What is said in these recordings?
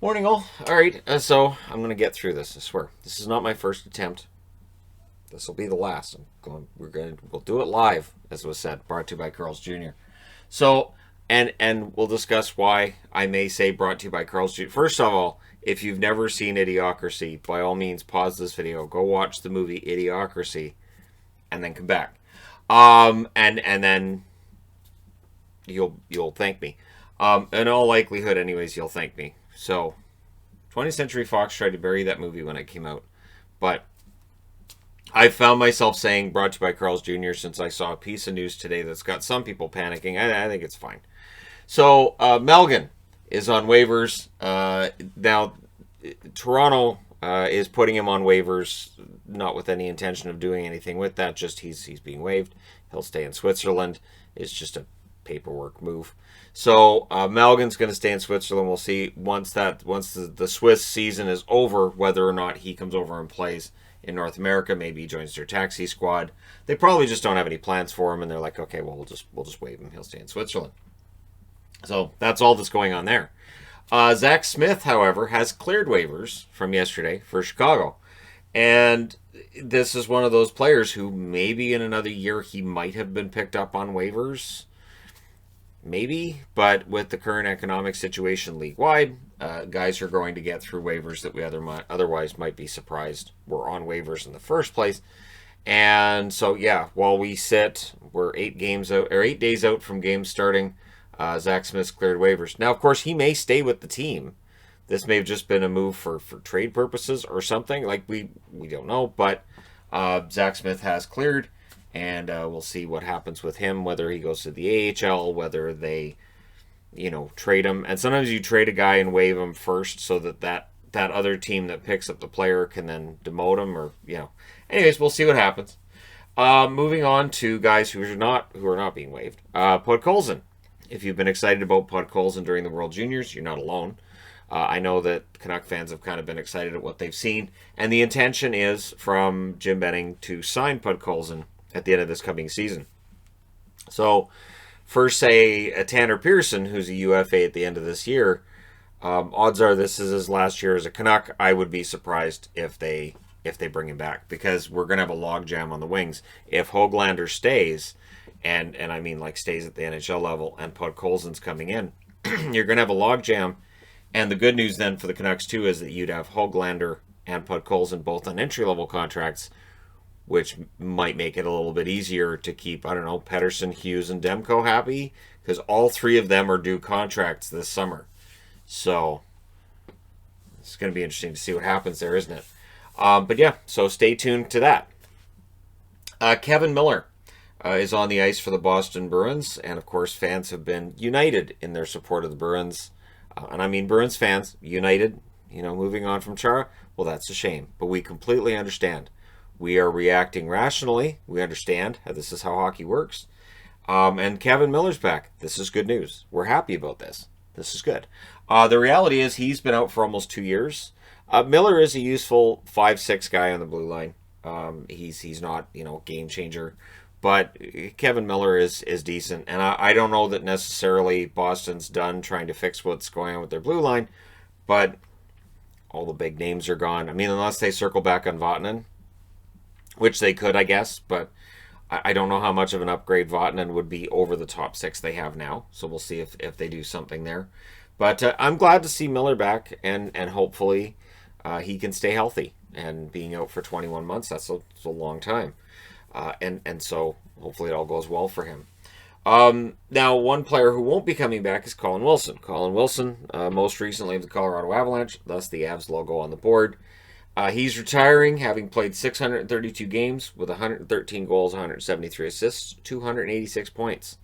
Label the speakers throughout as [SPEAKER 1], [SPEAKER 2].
[SPEAKER 1] Morning, all. All right, so I'm gonna get through this. I swear, this is not my first attempt. This will be the last. We'll do it live, as was said. Brought to you by Carl's Jr. So, and we'll discuss why I may say brought to you by Carl's Jr. First of all, if you've never seen Idiocracy, by all means pause this video, go watch the movie Idiocracy, and then come back. And then you'll thank me. In all likelihood, anyways, you'll thank me. So, 20th Century Fox tried to bury that movie when it came out, but I found myself saying brought to you by Carl's Jr. since I saw a piece of news today that's got some people panicking. I think it's fine. So, Melgan is on waivers. Now, Toronto is putting him on waivers, not with any intention of doing anything with that, just he's being waived. He'll stay in Switzerland. It's just a paperwork move. So Malgin's going to stay in Switzerland. We'll see once the Swiss season is over whether or not he comes over and plays in North America. Maybe he joins their taxi squad. They probably just don't have any plans for him, and they're like, okay, well we'll just waive him. He'll stay in Switzerland. So that's all that's going on there. Zach Smith, however, has cleared waivers from yesterday for Chicago, and this is one of those players who maybe in another year he might have been picked up on waivers. Maybe, but with the current economic situation league-wide, guys are going to get through waivers that we otherwise might be surprised were on waivers in the first place. And so, yeah, while we're 8 days out from games starting. Zach Smith's cleared waivers. Now, of course, he may stay with the team. This may have just been a move for trade purposes or something. Like we don't know, but Zach Smith has cleared. And we'll see what happens with him, whether he goes to the AHL, whether they, trade him. And sometimes you trade a guy and waive him first so that other team that picks up the player can then demote him or. Anyways, we'll see what happens. Moving on to guys who are not being waived. Podkolzin. If you've been excited about Podkolzin during the World Juniors, you're not alone. I know that Canuck fans have kind of been excited at what they've seen. And the intention is from Jim Benning to sign Podkolzin at the end of this coming season. So, for say a Tanner Pearson, who's a UFA at the end of this year, odds are this is his last year as a Canuck. I would be surprised if they bring him back because we're gonna have a logjam on the wings. If Höglander stays, and I mean like stays at the NHL level, and Podkolzin's coming in, you're gonna have a logjam. And the good news then for the Canucks too is that you'd have Höglander and Podkolzin both on entry level contracts, which might make it a little bit easier to keep, Pettersson, Hughes, and Demko happy, because all three of them are due contracts this summer. So, it's going to be interesting to see what happens there, isn't it? But yeah, so stay tuned to that. Kevin Miller is on the ice for the Boston Bruins, and of course, fans have been united in their support of the Bruins. And I mean Bruins fans, united, moving on from Chara. Well, that's a shame, but we completely understand. We are reacting rationally. We understand this is how hockey works. And Kevin Miller's back. This is good news. We're happy about this. This is good. The reality is he's been out for almost 2 years. Miller is a useful 5'6" guy on the blue line. He's not, game changer. But Kevin Miller is decent. And I don't know that necessarily Boston's done trying to fix what's going on with their blue line. But all the big names are gone. I mean, unless they circle back on Vatanen, which they could, I guess, but I don't know how much of an upgrade Vatanen would be over the top 6 they have now. So we'll see if they do something there. But I'm glad to see Miller back, and hopefully he can stay healthy. And being out for 21 months, that's a long time. And so hopefully it all goes well for him. Now, one player who won't be coming back is Colin Wilson. Colin Wilson, most recently of the Colorado Avalanche, thus the Avs logo on the board. He's retiring, having played 632 games with 113 goals, 173 assists, 286 points.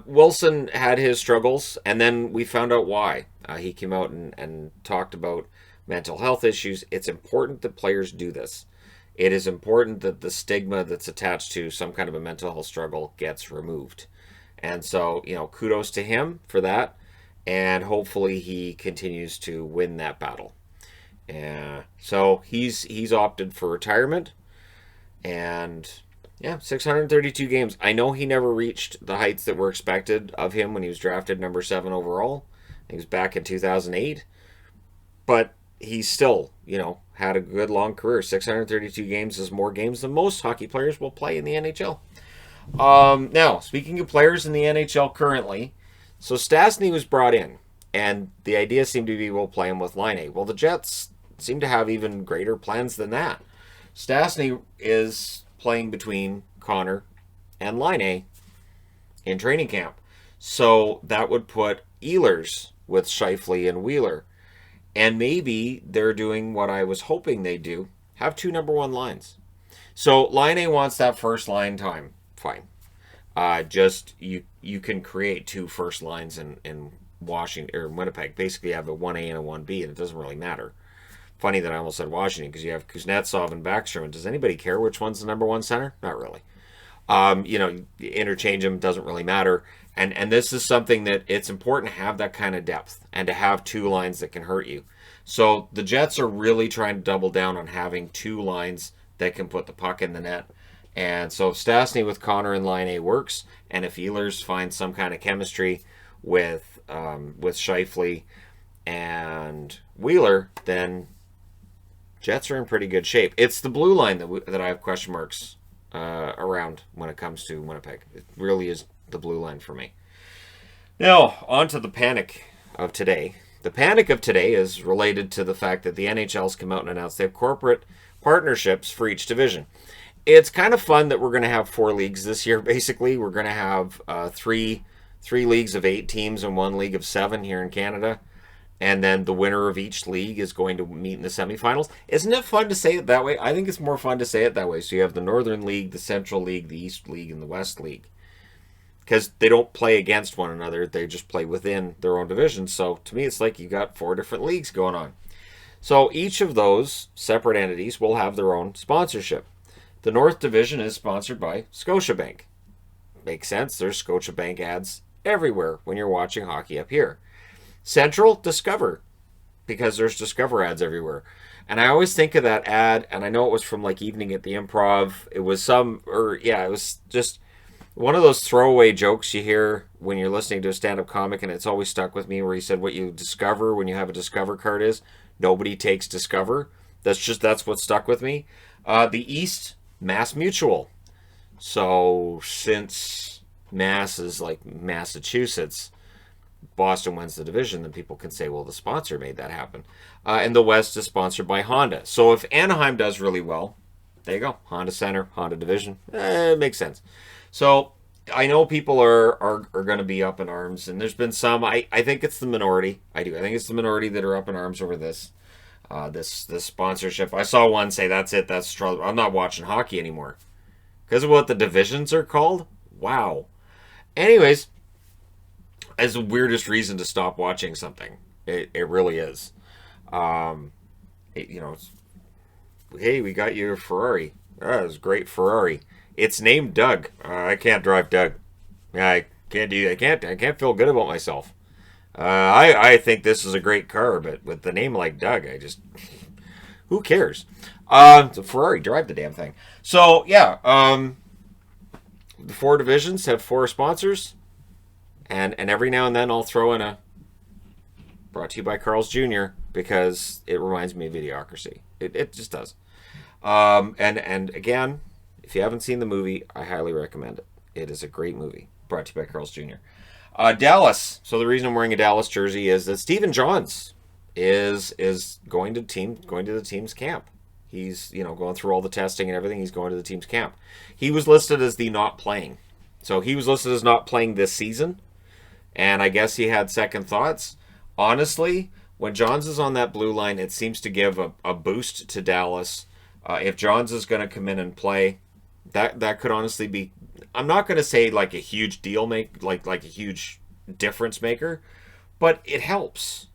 [SPEAKER 1] Wilson had his struggles, and then we found out why. He came out and talked about mental health issues. It's important that players do this. It is important that the stigma that's attached to some kind of a mental health struggle gets removed. And so, kudos to him for that, and hopefully he continues to win that battle. So he's opted for retirement, and yeah, 632 games. I know he never reached the heights that were expected of him when he was drafted number 7 overall. He was back in 2008, but he's still, had a good long career. 632 games is more games than most hockey players will play in the NHL. Now, speaking of players in the NHL currently, so Stastny was brought in, and the idea seemed to be we'll play him with Line A. Well, the Jets seem to have even greater plans than that. Stastny is playing between Connor and Line A in training camp. So that would put Ehlers with Scheifele and Wheeler. And maybe they're doing what I was hoping they'd do, have two number one lines. So Line A wants that first line time. Fine. Just you can create two first lines in Washington or Winnipeg. Basically, you have a 1A and a 1B, and it doesn't really matter. Funny that I almost said Washington because you have Kuznetsov and Backstrom. Does anybody care which one's the number one center? Not really. You interchange them, doesn't really matter. And this is something that it's important to have that kind of depth and to have two lines that can hurt you. So the Jets are really trying to double down on having two lines that can put the puck in the net. And so if Stastny with Connor and Line A works, and if Ehlers finds some kind of chemistry with Scheifele and Wheeler, then Jets are in pretty good shape. It's the blue line that I have question marks around when it comes to Winnipeg. It really is the blue line for me. Now, on to the panic of today. The panic of today is related to the fact that the NHL's come out and announced they have corporate partnerships for each division. It's kind of fun that we're going to have 4 leagues this year, basically. We're going to have three leagues of 8 teams and 1 league of 7 here in Canada. And then the winner of each league is going to meet in the semifinals. Isn't it fun to say it that way? I think it's more fun to say it that way. So you have the Northern League, the Central League, the East League, and the West League. Because they don't play against one another. They just play within their own division. So to me, it's like you got 4 different leagues going on. So each of those separate entities will have their own sponsorship. The North Division is sponsored by Scotiabank. Makes sense. There's Scotiabank ads everywhere when you're watching hockey up here. Central, Discover, because there's Discover ads everywhere. And I always think of that ad, and I know it was from like Evening at the Improv. It was it was just one of those throwaway jokes you hear when you're listening to a stand-up comic, and it's always stuck with me where he said what you discover when you have a Discover card is nobody takes Discover. That's what stuck with me. The East, Mass Mutual. So since Mass is like Massachusetts, Boston wins the division, then people can say, well, the sponsor made that happen. And the West is sponsored by Honda. So if Anaheim does really well, there you go. Honda Center, Honda Division. It makes sense. So I know people are going to be up in arms, and there's been some. I think it's the minority. I do. I think it's the minority that are up in arms over this. This sponsorship. I saw one say, that's it. That's trouble. I'm not watching hockey anymore. Because of what the divisions are called? Wow. Anyways, as the weirdest reason to stop watching something. It really is. It's, hey, we got you a Ferrari. Oh, it was a great Ferrari. It's named Doug. I can't drive Doug. I can't do. I can't feel good about myself. I think this is a great car, but with the name like Doug, who cares? It's a Ferrari. Drive the damn thing. So yeah, the 4 divisions have 4 sponsors. And every now and then I'll throw in a brought to you by Carl's Jr. because it reminds me of Idiocracy. It just does. And again, if you haven't seen the movie, I highly recommend it. It is a great movie. Brought to you by Carl's Jr. Dallas. So the reason I'm wearing a Dallas jersey is that Stephen Johns is going to the team's camp. He's going through all the testing and everything. He's going to the team's camp. He was listed as the not playing. So he was listed as not playing this season. And I guess he had second thoughts. Honestly, when Johns is on that blue line, it seems to give a boost to Dallas. If Johns is going to come in and play, that could honestly be, I'm not going to say like a huge deal like a huge difference maker, but it helps.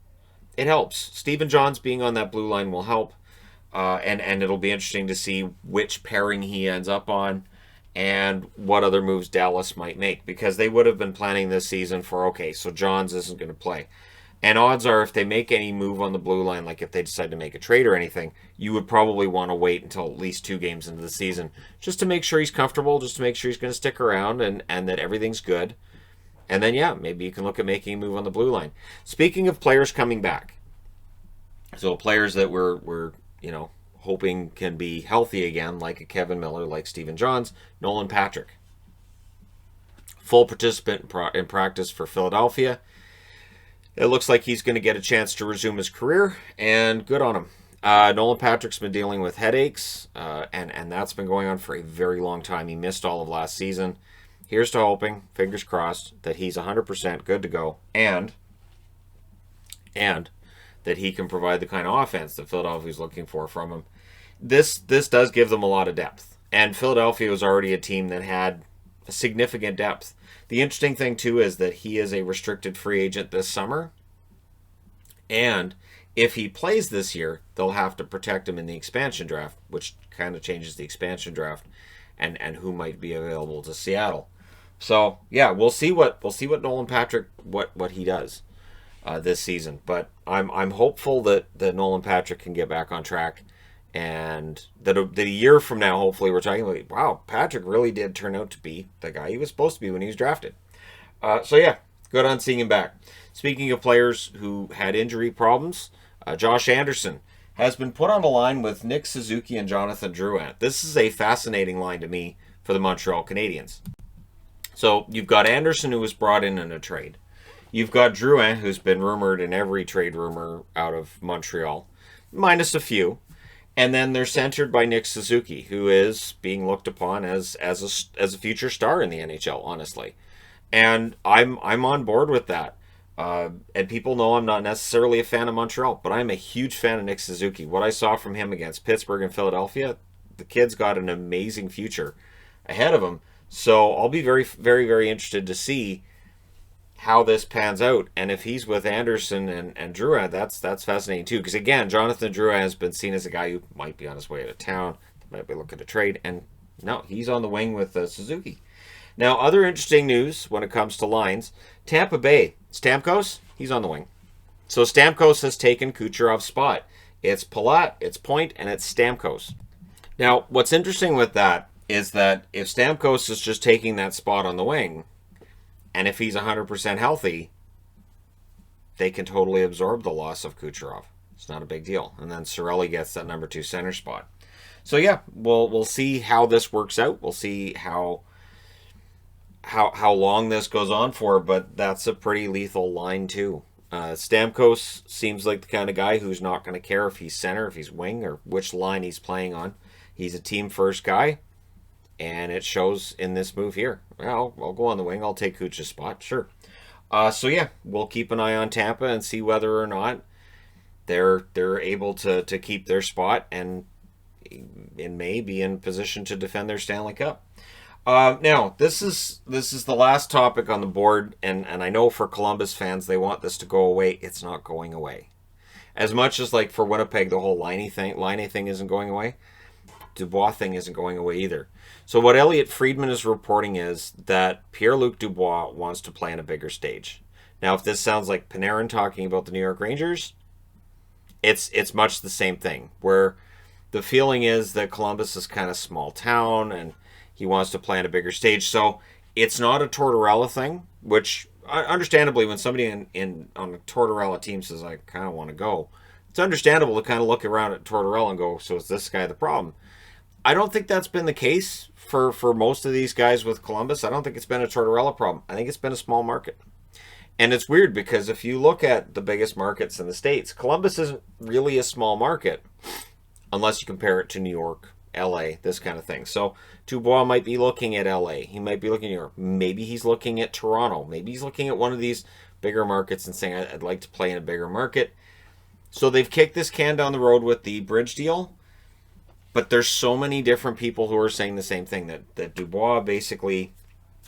[SPEAKER 1] It helps. Stephen Johns being on that blue line will help. And it'll be interesting to see which pairing he ends up on. And what other moves Dallas might make. Because they would have been planning this season for, okay, so Johns isn't going to play. And odds are if they make any move on the blue line, like if they decide to make a trade or anything, you would probably want to wait until at least 2 games into the season. Just to make sure he's comfortable, just to make sure he's going to stick around and that everything's good. And then, yeah, maybe you can look at making a move on the blue line. Speaking of players coming back. So players that we're hoping can be healthy again, like a Kevin Miller, like Stephen Johns, Nolan Patrick. Full participant in practice for Philadelphia. It looks like he's going to get a chance to resume his career, and good on him. Nolan Patrick's been dealing with headaches, and that's been going on for a very long time. He missed all of last season. Here's to hoping, fingers crossed, that he's 100% good to go, and that he can provide the kind of offense that Philadelphia's looking for from him. This does give them a lot of depth, and Philadelphia was already a team that had a significant depth. The interesting thing, too, is that he is a restricted free agent this summer, and if he plays this year, they'll have to protect him in the expansion draft, which kind of changes the expansion draft and who might be available to Seattle. So yeah, we'll see what Nolan Patrick what he does this season. But I'm hopeful that Nolan Patrick can get back on track, and that a year from now, hopefully, we're talking about, wow, Patrick really did turn out to be the guy he was supposed to be when he was drafted. So yeah, good on seeing him back. Speaking of players who had injury problems, Josh Anderson has been put on the line with Nick Suzuki and Jonathan Drouin. This is a fascinating line to me for the Montreal Canadiens. So you've got Anderson, who was brought in a trade. You've got Drouin, who's been rumored in every trade rumor out of Montreal, minus a few. And then they're centered by Nick Suzuki, who is being looked upon as a future star in the NHL, honestly. And I'm on board with that. And people know I'm not necessarily a fan of Montreal, but I'm a huge fan of Nick Suzuki. What I saw from him against Pittsburgh and Philadelphia, the kid's got an amazing future ahead of him. So I'll be very, very, very interested to see how this pans out. And if he's with Anderson and Drouin, that's fascinating too. Because again, Jonathan Drouin has been seen as a guy who might be on his way out of town, might be looking to trade. And no, he's on the wing with Suzuki. Now, other interesting news when it comes to lines, Tampa Bay, Stamkos, he's on the wing. So Stamkos has taken Kucherov's spot. It's Palat, it's Point, and it's Stamkos. Now, what's interesting with that is that if Stamkos is just taking that spot on the wing, and if he's 100% healthy, they can totally absorb the loss of Kucherov. It's not a big deal. And then Cirelli gets that number 2 center spot. So yeah, we'll see how this works out. We'll see how long this goes on for, but that's a pretty lethal line too. Stamkos seems like the kind of guy who's not going to care if he's center, if he's wing, or which line he's playing on. He's a team first guy, and it shows in this move here. Well, I'll go on the wing. I'll take Kuch's spot, sure. So yeah, we'll keep an eye on Tampa and see whether or not they're able to keep their spot and in May be in position to defend their Stanley Cup. Now, this is the last topic on the board, and I know for Columbus fans, they want this to go away. It's not going away. As much as like for Winnipeg, the whole Laine thing isn't going away, Dubois thing isn't going away either. So what Elliot Friedman is reporting is that Pierre-Luc Dubois wants to play on a bigger stage. Now, if this sounds like Panarin talking about the New York Rangers, it's much the same thing, where the feeling is that Columbus is kind of small town, and he wants to play on a bigger stage. So it's not a Tortorella thing, which understandably, when somebody on a Tortorella team says, I kind of want to go, it's understandable to kind of look around at Tortorella and go, so is this guy the problem? I don't think that's been the case for most of these guys with Columbus. I don't think it's been a Tortorella problem. I think it's been a small market. And it's weird because if you look at the biggest markets in the States, Columbus isn't really a small market unless you compare it to New York, LA, this kind of thing. So Dubois might be looking at LA. He might be looking at New York. Maybe he's looking at Toronto. Maybe he's looking at one of these bigger markets and saying, I'd like to play in a bigger market. So they've kicked this can down the road with the bridge deal. But there's so many different people who are saying the same thing, that Dubois basically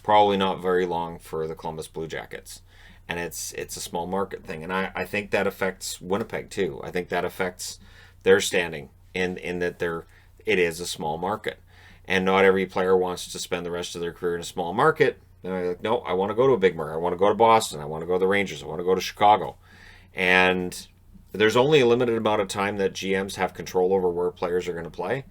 [SPEAKER 1] probably not very long for the Columbus Blue Jackets. And it's a small market thing. And I think that affects Winnipeg too. I think that affects their standing in that it is a small market. And not every player wants to spend the rest of their career in a small market. They're like, no, I want to go to a big market. I want to go to Boston. I want to go to the Rangers. I want to go to Chicago. And there's only a limited amount of time that GMs have control over where players are going to play.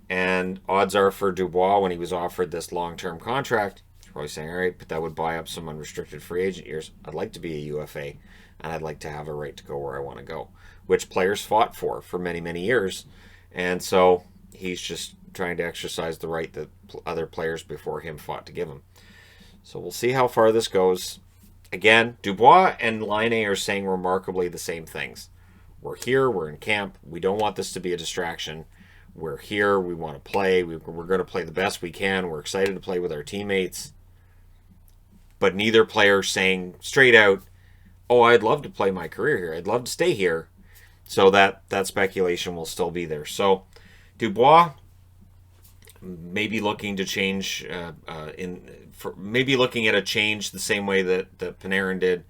[SPEAKER 1] And odds are for Dubois, when he was offered this long-term contract, he's probably saying, all right, but that would buy up some unrestricted free agent years. I'd like to be a UFA. and I'd like to have a right to go where I want to go, which players fought for many, many years. And so he's just trying to exercise the right that other players before him fought to give him. So we'll see how far this goes. Again, Dubois and Laine are saying remarkably the same things. We're here, we're in camp, we don't want this to be a distraction. We're here, we want to play, we're going to play the best we can, we're excited to play with our teammates. But neither player saying straight out, oh, I'd love to play my career here, I'd love to stay here. So that speculation will still be there. So Dubois maybe looking to change, maybe looking at a change the same way that Panarin did.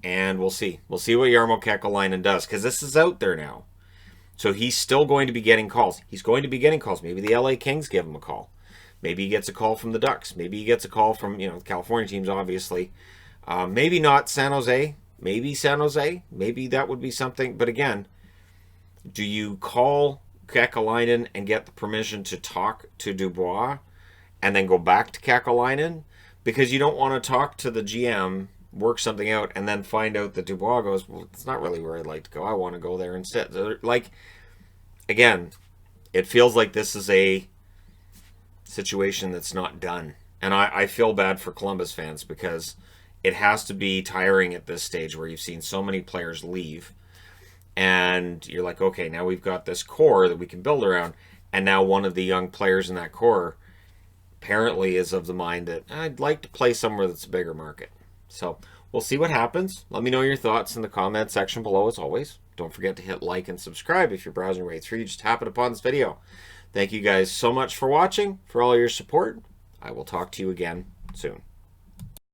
[SPEAKER 1] And we'll see. We'll see what Jarmo Kekalainen does, because this is out there now. So he's still going to be getting calls. He's going to be getting calls. Maybe the LA Kings give him a call. Maybe he gets a call from the Ducks. Maybe he gets a call from, California teams, obviously. Maybe not San Jose. Maybe San Jose. Maybe that would be something. But again, do you call Kekalainen and get the permission to talk to Dubois and then go back to Kekalainen? Because you don't want to talk to the GM, work something out, and then find out that Dubois goes, well, it's not really where I'd like to go. I want to go there instead. So, again, it feels like this is a situation that's not done. And I feel bad for Columbus fans, because it has to be tiring at this stage where you've seen so many players leave. And you're like, okay, now we've got this core that we can build around. And now one of the young players in that core apparently is of the mind that I'd like to play somewhere that's a bigger market. So we'll see what happens. Let me know your thoughts in the comment section below, as always. Don't forget to hit like and subscribe if you're browsing right through. Just tap it upon this video. Thank you guys so much for watching, for all your support. I will talk to you again soon.